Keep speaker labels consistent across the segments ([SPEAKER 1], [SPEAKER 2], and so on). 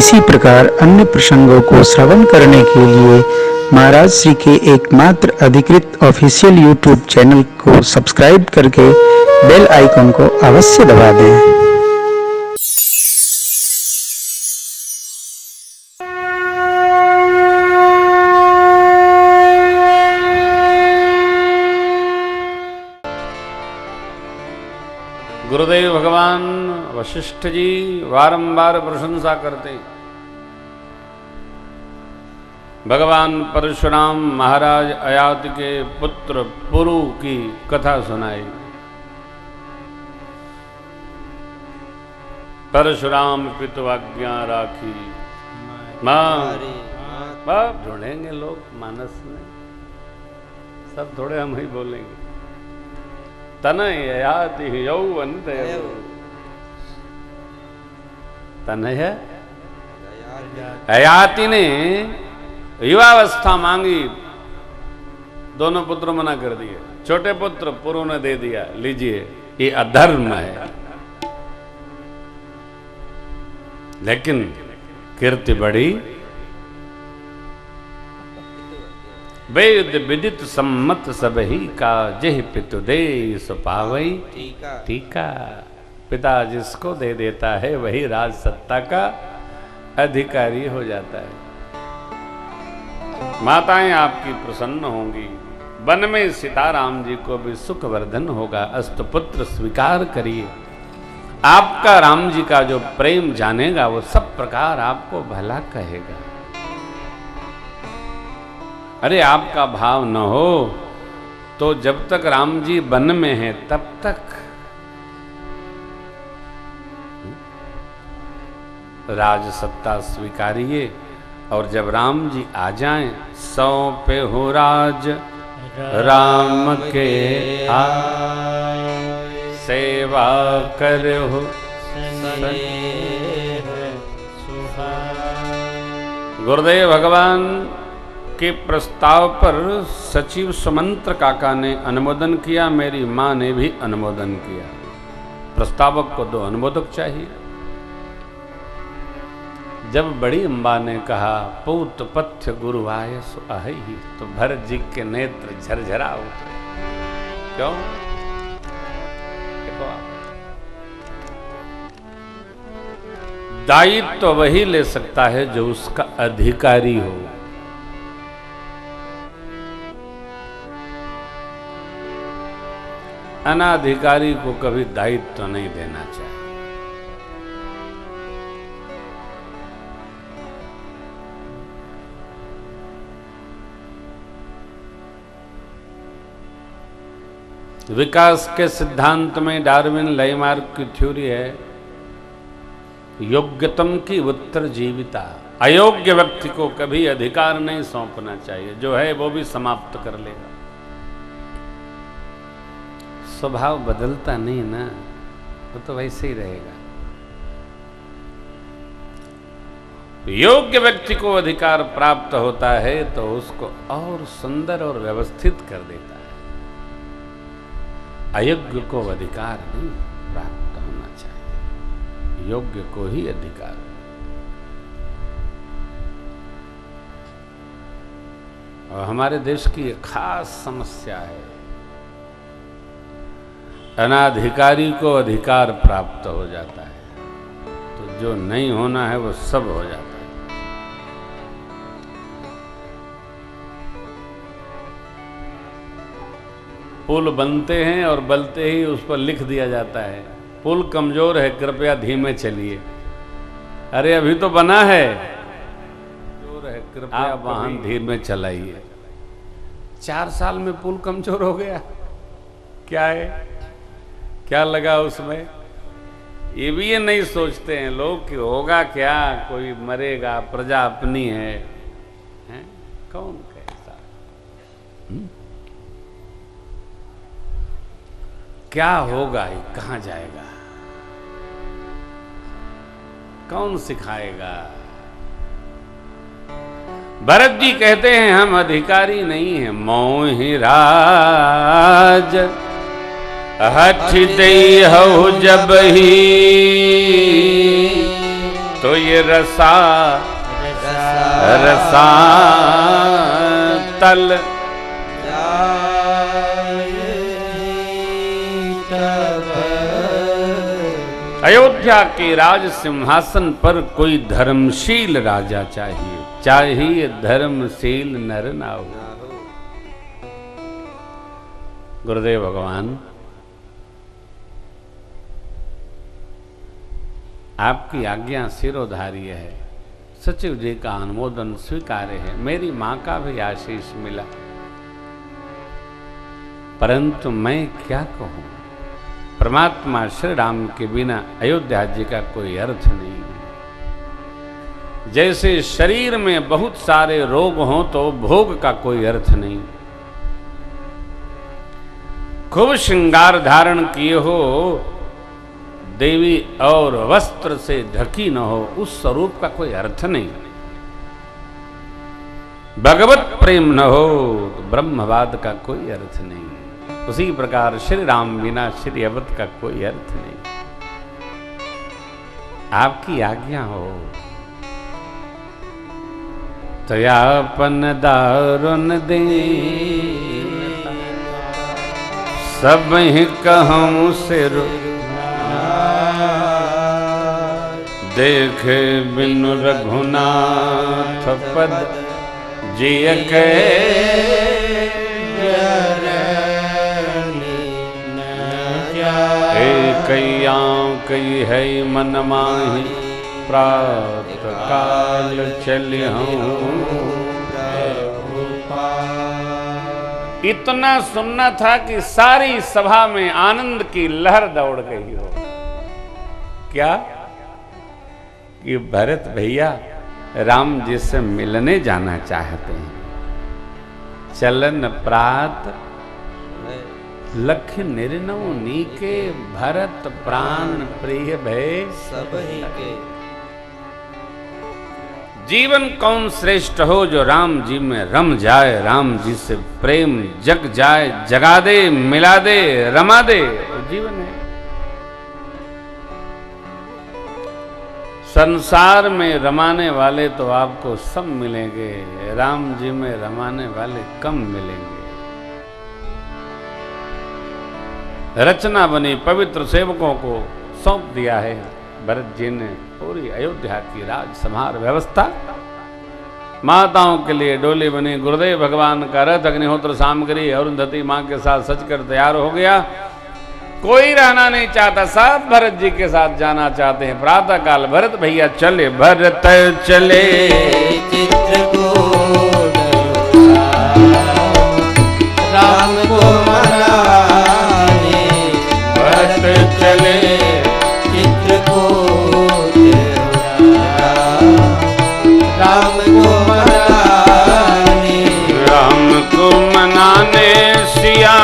[SPEAKER 1] इसी प्रकार अन्य प्रसंगों को श्रवण करने के लिए महाराज श्री के एकमात्र अधिकृत ऑफिशियल यूट्यूब चैनल को सब्सक्राइब करके बेल आइकन को अवश्य दबा दें।
[SPEAKER 2] गुरुदेव भगवान वशिष्ठ जी बारंबार प्रशंसा करते। भगवान परशुराम महाराज अयाति के पुत्र पुरु की कथा सुनाई। परशुराम पितु आज्ञा राखी मां ढूंढेंगे लोग मानस में, सब थोड़े हम ही बोलेंगे। तनय अयाति यौवन तनय अयाति ने युवावस्था मांगी, दोनों पुत्र मना कर दिए। छोटे पुत्र पुरु ने दे दिया, लीजिए ये अधर्म है। लेकिन कीर्ति बढ़ी। वेद विदित सम्मत सब ही का जेह पितु दे सो पावई टीका। पिता जिसको दे देता है वही राज सत्ता का अधिकारी हो जाता है। माताएं आपकी प्रसन्न होंगी। वन में सीताराम जी को भी सुख वर्धन होगा। अस्तपुत्र स्वीकार करिए। आपका राम जी का जो प्रेम जानेगा वो सब प्रकार आपको भला कहेगा। अरे आपका भाव न हो तो जब तक राम जी वन में हैं तब तक राज सत्ता स्वीकारिए, और जब राम जी आ जाएं सौंपे हो राज राम के सेवा करो गुरुदेव भगवान के प्रस्ताव पर सचिव सुमंत्र काका ने अनुमोदन किया। मेरी मां ने भी अनुमोदन किया। प्रस्तावक को 2 अनुमोदक चाहिए। जब बड़ी अम्बा ने कहा पूत पथ्य गुरु आय सो आहि, तो भरत जी के नेत्र झरझरा उठे। क्यों? देखो दायित्व तो वही ले सकता है जो उसका अधिकारी हो। अनाधिकारी को कभी दायित्व तो नहीं देना चाहिए। विकास के सिद्धांत में डार्विन लाइमार्क की थ्योरी है योग्यतम की उत्तर जीविता। अयोग्य व्यक्ति को कभी अधिकार नहीं सौंपना चाहिए, जो है वो भी समाप्त कर लेगा। स्वभाव बदलता नहीं ना, वो तो वैसे ही रहेगा। योग्य व्यक्ति को अधिकार प्राप्त होता है तो उसको और सुंदर और व्यवस्थित कर देता है। अयोग्य को अधिकार नहीं प्राप्त होना चाहिए, योग्य को ही अधिकार। और हमारे देश की एक खास समस्या है, अनाधिकारी को अधिकार प्राप्त हो जाता है तो जो नहीं होना है वो सब हो जाता है। पुल बनते हैं और बनते ही उस पर लिख दिया जाता है पुल कमजोर है, कृपया धीमे चलिए। अरे अभी तो बना है, कमजोर है, कृपया वाहन धीमे चलाइए। 4 साल में पुल कमजोर हो गया। क्या है, क्या लगा उसमें? ये भी ये नहीं सोचते हैं लोग कि होगा क्या, कोई मरेगा, प्रजा अपनी है, हैं? कौन कैसा क्या होगा, ये कहां जाएगा, कौन सिखाएगा? भरत जी कहते हैं हम अधिकारी नहीं हैं, मोहि राज हठ दे हो जब ही तो ये रसा तल अयोध्या के राज सिंहासन पर कोई धर्मशील राजा चाहिए, चाहिए धर्मशील नर ना हो। गुरुदेव भगवान आपकी आज्ञा सिरोधार्य है, सचिव जी का अनुमोदन स्वीकार्य है, मेरी मां का भी आशीष मिला, परंतु मैं क्या कहूं, परमात्मा श्री राम के बिना अयोध्या जी का कोई अर्थ नहीं है। जैसे शरीर में बहुत सारे रोग हों तो भोग का कोई अर्थ नहीं, खूब श्रृंगार धारण किए हो देवी और वस्त्र से ढकी न हो, उस स्वरूप का कोई अर्थ नहीं। भगवत प्रेम न हो तो ब्रह्मवाद का कोई अर्थ नहीं। उसी प्रकार श्री राम बिना श्री अवध का कोई अर्थ नहीं। आपकी आज्ञा हो तयापन दारुन दे सब ही कहूं से देखे बिनु रघुनाथ पद जिय के कई है मन माही प्रात काल चलिहूं। इतना सुनना था कि सारी सभा में आनंद की लहर दौड़ गई हो। क्या कि भरत भैया राम जी से मिलने जाना चाहते हैं। चलन प्रात लख निर्णव नीके भरत प्राण प्रिय भय सब ही के। जीवन कौन श्रेष्ठ हो जो राम जी में रम जाए, राम जी से प्रेम जग जाए, जगा दे, मिला दे, रमा दे, वो जीवन है। संसार में रमाने वाले तो आपको सब मिलेंगे, राम जी में रमाने वाले कम मिलेंगे। रचना बनी, पवित्र सेवकों को सौंप दिया है भरत जी ने पूरी अयोध्या की राज संभार व्यवस्था। माताओं के लिए डोली बनी, गुरुदेव भगवान का रथ अग्निहोत्र सामग्री अरुंधति मां के साथ सजकर तैयार हो गया। कोई रहना नहीं चाहता, सब भरत जी के साथ जाना चाहते हैं। प्रातः काल भरत भैया चले, भरत चले चित्रकूट राम को मनाने, भरत चले चित्रकूट राम को मनाने, राम को मनाने सिया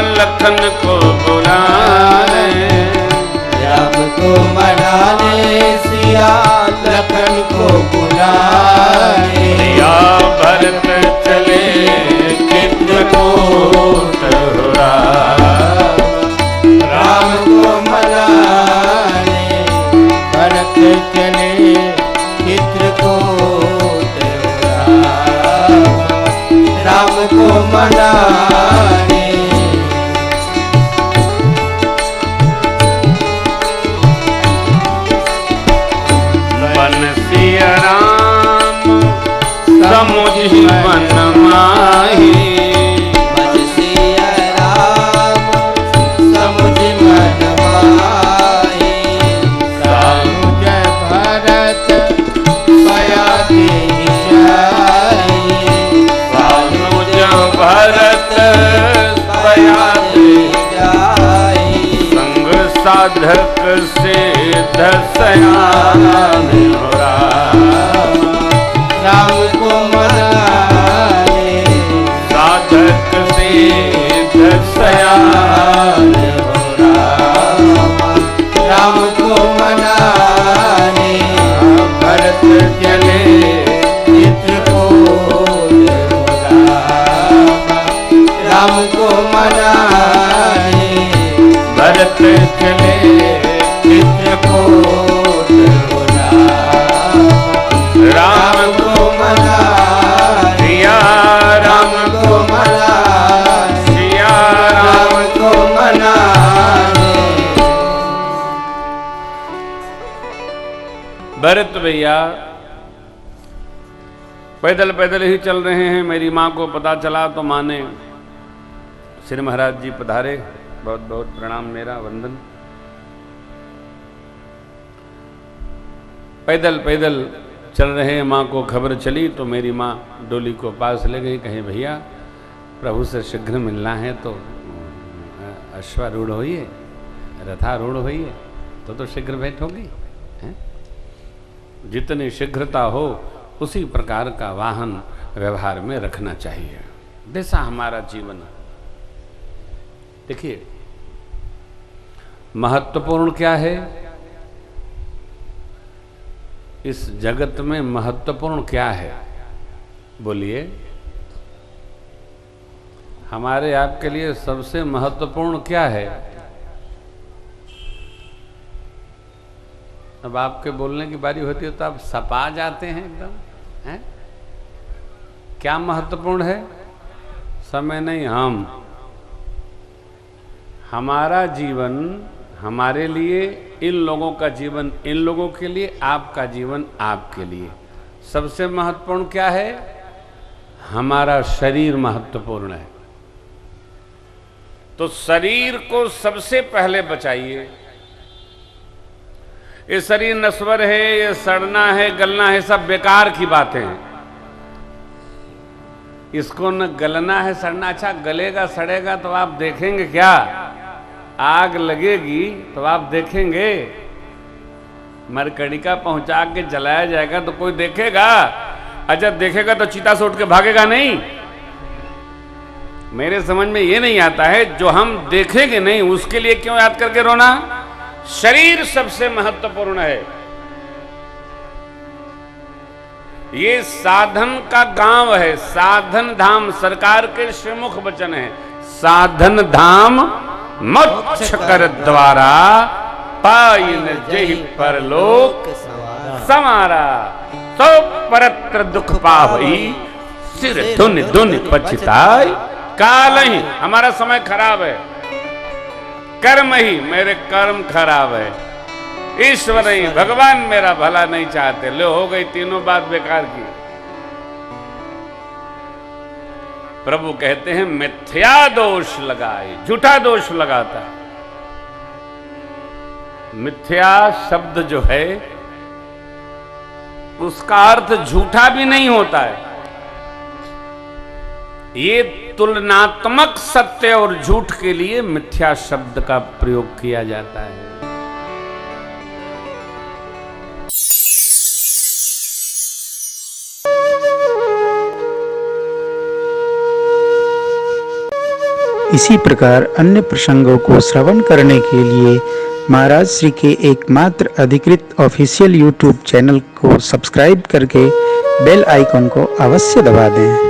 [SPEAKER 2] लखन को बुलाने, राम को मनाने सिया लखन को बुलाने। या भरत चले चित्रकूट राम को मनाने, भरत चले चित्रकूट राम को मनाने। सिया राम समुझि मन माही, सिया राम समुझि मन माही, सानुज भरत पया देहि जाई, सानुज भरत पया देहि जाई, संग साधक से दसयान राम को मनाने, साधक से दसयान राम को मनाने, भरत चले चित्रकूट राम को मनाने, भरत चले चित्रकूट भरत भैया पैदल पैदल ही चल रहे हैं। मेरी माँ को पता चला तो माँ ने, श्री महाराज जी पधारे, बहुत बहुत प्रणाम, मेरा वंदन। पैदल पैदल चल रहे हैं, माँ को खबर चली तो मेरी माँ डोली को पास ले गई, कहे भैया प्रभु से शीघ्र मिलना है तो अश्वारूढ़ होइए, रथारूढ़ होइए, तो शीघ्र भेंट होगी। जितनी शीघ्रता हो उसी प्रकार का वाहन व्यवहार में रखना चाहिए। जैसा हमारा जीवन, देखिए महत्वपूर्ण क्या है इस जगत में, महत्वपूर्ण क्या है बोलिए। हमारे आपके लिए सबसे महत्वपूर्ण क्या है? अब आपके बोलने की बारी होती है तो आप सपा जाते हैं एकदम, हैं? क्या महत्वपूर्ण है? समय नहीं, हमारा जीवन हमारे लिए, इन लोगों का जीवन इन लोगों के लिए, आपका जीवन आपके लिए। सबसे महत्वपूर्ण क्या है? हमारा शरीर महत्वपूर्ण है। तो शरीर को सबसे पहले बचाइए। ये शरीर नश्वर है, ये सड़ना है, गलना है, सब बेकार की बातें हैं। इसको न गलना है, सड़ना, अच्छा गलेगा सड़ेगा तो आप देखेंगे क्या? आग लगेगी तो आप देखेंगे? मरकड़िका पहुंचा के जलाया जाएगा तो कोई देखेगा? अच्छा देखेगा तो चीता से उठ के भागेगा नहीं। मेरे समझ में ये नहीं आता है, जो हम देखेंगे नहीं उसके लिए क्यों याद करके रोना? शरीर सबसे महत्वपूर्ण है। ये साधन का गांव है, साधन धाम, सरकार के श्रीमुख वचन है। साधन धाम मोक्ष कर द्वारा, पाइन जहि परलोक समारा। सो परत्र दुख पावई, सिर धुन धुन पछताई। काल ही, हमारा समय खराब है, कर्म ही, मेरे कर्म खराब है, ईश्वर ही, भगवान मेरा भला नहीं चाहते। लो हो गई तीनों बात बेकार की। प्रभु कहते हैं मिथ्या दोष लगाए, झूठा दोष लगाता है। मिथ्या शब्द जो है उसका अर्थ झूठा भी नहीं होता है। ये तुलनात्मक सत्य और झूठ के लिए मिथ्या शब्द का प्रयोग किया जाता है।
[SPEAKER 1] इसी प्रकार अन्य प्रसंगों को श्रवण करने के लिए महाराज श्री के एकमात्र अधिकृत ऑफिशियल यूट्यूब चैनल को सब्सक्राइब करके बेल आइकन को अवश्य दबा दें।